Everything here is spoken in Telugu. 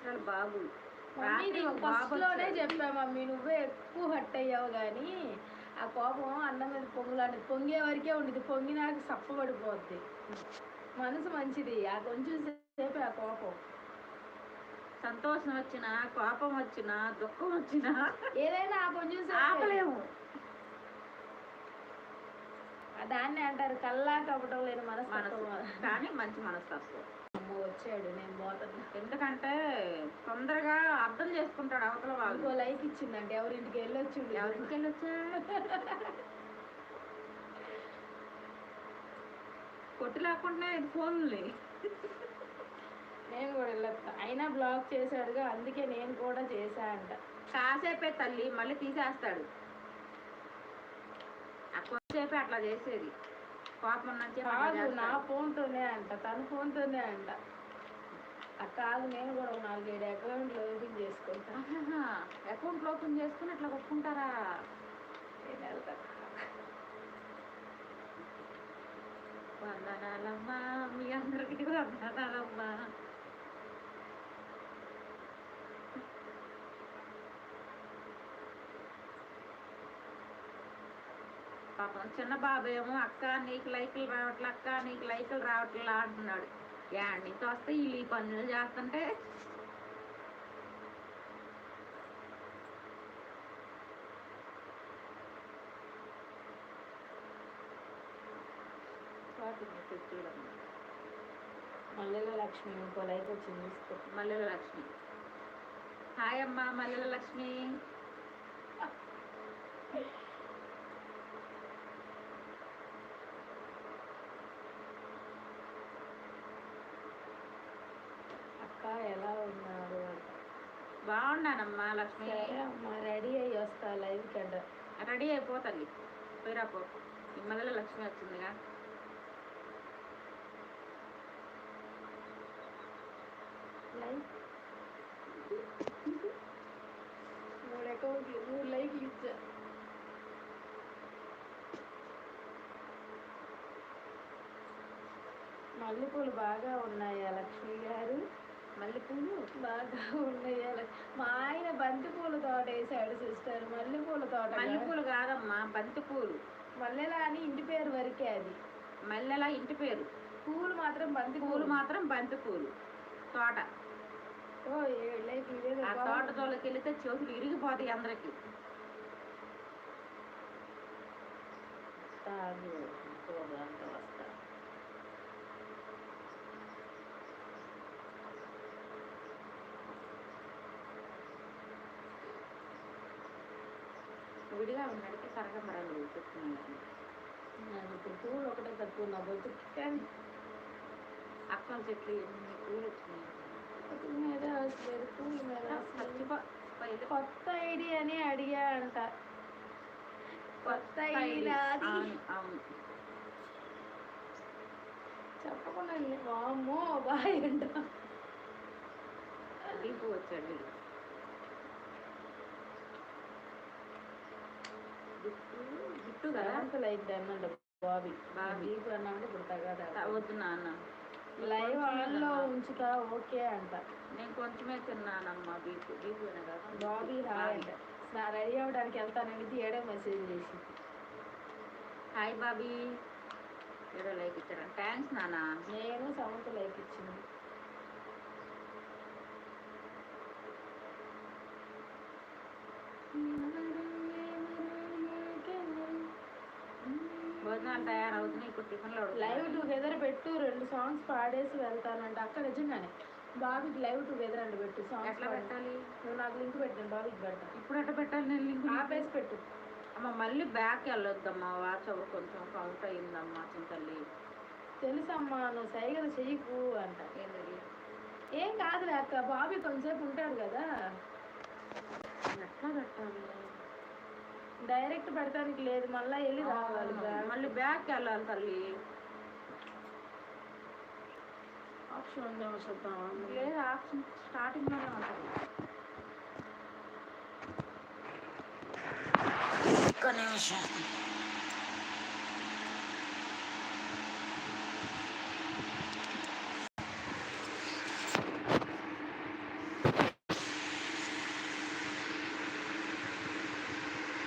సంవత్సరాల బాబు. ఫస్ట్లోనే చెప్పా మమ్మీ, నువ్వే ఎక్కువ హట్ అయ్యావు కానీ ఆ కోపం అన్నం మీద పొంగులాంటి పొంగే వరకే ఉండేది, పొంగినాక సప్పబడిపోద్ది. మనసు మంచిది, ఆ కొంచెం సేపే ఆ కోపం. సంతోషం వచ్చినా, కోపం వచ్చినా, దుఃఖం వచ్చినా ఏదైనా ఆ కొంచెం ఆపలేము. దాన్ని అంటారు కల్లా కపటం లేని మనస్తత్వం. కానీ మంచి మనస్తత్వం. వచ్చాడు, నేను పోతాను. ఎందుకంటే తొందరగా అర్థం చేసుకుంటాడు అవతల వాళ్ళు. ఇంకో లైక్ ఇచ్చిందంటే ఎవరింటికి వెళ్ళొచ్చిండు. ఎవరింటికి వెళ్ళొచ్చా కొట్టి లేకుండా ఇది ఫోన్లే. నేను కూడా వెళ్ళొస్తా, అయినా బ్లాక్ చేశాడుగా, అందుకే నేను కూడా చేశా అంట. కాసేపే తల్లి, మళ్ళీ తీసేస్తాడు. కొంచెంసేపే అట్లా చేసేది. కోపం కాదు, నా ఫోన్తోనే అంట, తన ఫోన్తోనే అంట. కాదు, నేను కూడా 4-7 అకౌంట్లు ఓపెన్ చేసుకుంటా. అకౌంట్లు ఓపెన్ చేసుకుని అట్లా కొట్టుకుంటారా? నేను వెళ్తా. వందనాలమ్మా, మీ అందరికీ వందనాలమ్మా. పాపం చిన్న బాబు ఏమో అక్క నీకు లైకులు రావట్లే, అక్క నీకు లైకులు రావట్లా అంటున్నాడు. యాడ్ నుంచి వస్తే వీళ్ళు ఈ పనులు చేస్తుంటే మల్లెల లక్ష్మి ఇంకో లైక్ వచ్చింది, తీసుకో. మల్లెల లక్ష్మి, హాయ్ అమ్మా మల్లెల లక్ష్మి. అక్క ఎలా ఉన్నారు? బాగున్నానమ్మా లక్ష్మి. అమ్మా రెడీ అయ్యి వస్తా లైవ్ కంట. రెడీ అయిపోతుంది, పోయిరాపో. మల్లెల లక్ష్మి వచ్చిందిగా. లైక్ 3 అకౌంట్లు 3 లైక్లు ఇచ్చా. మల్లెపూలు బాగా ఉన్నాయా లక్ష్మి గారు? మల్లెపూలు బాగా ఉన్నాయా? మా ఆయన బంతిపూల తోట వేసాడు సిస్టర్. మల్లెపూల తోట. మల్లెపూలు కాదమ్మా, బంతిపూలు. మల్లెల అని ఇంటి పేరు వరకే అది. మల్లెల ఇంటి పేరు, పూలు మాత్రం పూలు మాత్రం బంతిపూలు తోట. ఓ 7 లైక్లు. ఆ తోట తోలకి వెళితే చేతులు ఇరిగిపోతాయి అందరికి. వస్తా. విడిగా ఉన్నడితే కనకమరాలు చెప్తున్నాను. ఇప్పుడు పూలు ఒకటే తక్కువ నా బతుకు. కానీ అక్కల చెట్లు ఎన్ని పూలు వచ్చినాయి. మీద వస్తుంది పూల మీద. కొత్త ఐడియా అని అడిగా అంట. కొత్త ఐడియా అవును చెప్పకుండా వామ్మో బాయ్ అంట. దీపు వచ్చాడు. గిట్టు కదా లైక్ అన్నంట బాబీ. దీపు అన్నామంటే ఇప్పుడు తగ్గదా వద్దు నాన్న. లైవ్ ఆన్లో ఉంచుతా ఓకే అంట. నేను కొంచెమే తిన్నానమ్మా. దీపు కదా. బాబీ హాయ్ అంట. రెడీ అవ్వడానికి వెళ్తానండి, ఏడో మెసేజ్ చేసి. హాయ్ బాబీ, ఏడో లైక్ ఇచ్చాడు. థ్యాంక్స్ నాన్న. నేను సమంత లైక్ ఇచ్చింది. భోజనాలు తయారవుతున్నాయి, ఇప్పుడు టిఫిన్లో. లైవ్ టుగెదర్ పెట్టు, 2 సాంగ్స్ పాడేసి వెళ్తానంట. అక్క నిజంగానే బాబీకి లైవ్ టుగెదర్ అండి పెట్టు. సాంగ్స్ ఎట్లా పెట్టాలి? నువ్వు నాకు లింక్ పెట్టాను, బాబీకి పెడతా. ఇప్పుడు ఎట్లా పెట్టాలి? నేను లింక్ ఆపేసి పెట్టు. అమ్మ మళ్ళీ బ్యాక్ వెళ్ళొద్దమ్మా, వాట్సాప్ కొంచెం కౌంట్ అయ్యిందమ్మా చింతల్లి. తెలుసమ్మా, నువ్వు సైగలు చెయ్యకు అంట. ఏం కాదులే అక్క, బాబీ కొంచెంసేపు ఉంటాడు కదా. ఎట్లా పెట్టాలి? డైరెక్ట్ పెడతానికి లేదు, మళ్ళీ వెళ్ళి రావాలి. మళ్ళీ బ్యాక్ వెళ్ళాలి తల్లి. ఆప్షన్ ఉందేమో చూద్దాం. లేదు, ఆప్షన్ స్టార్టింగ్లోనే ఉంటుంది. ఒక్క నిమిషం.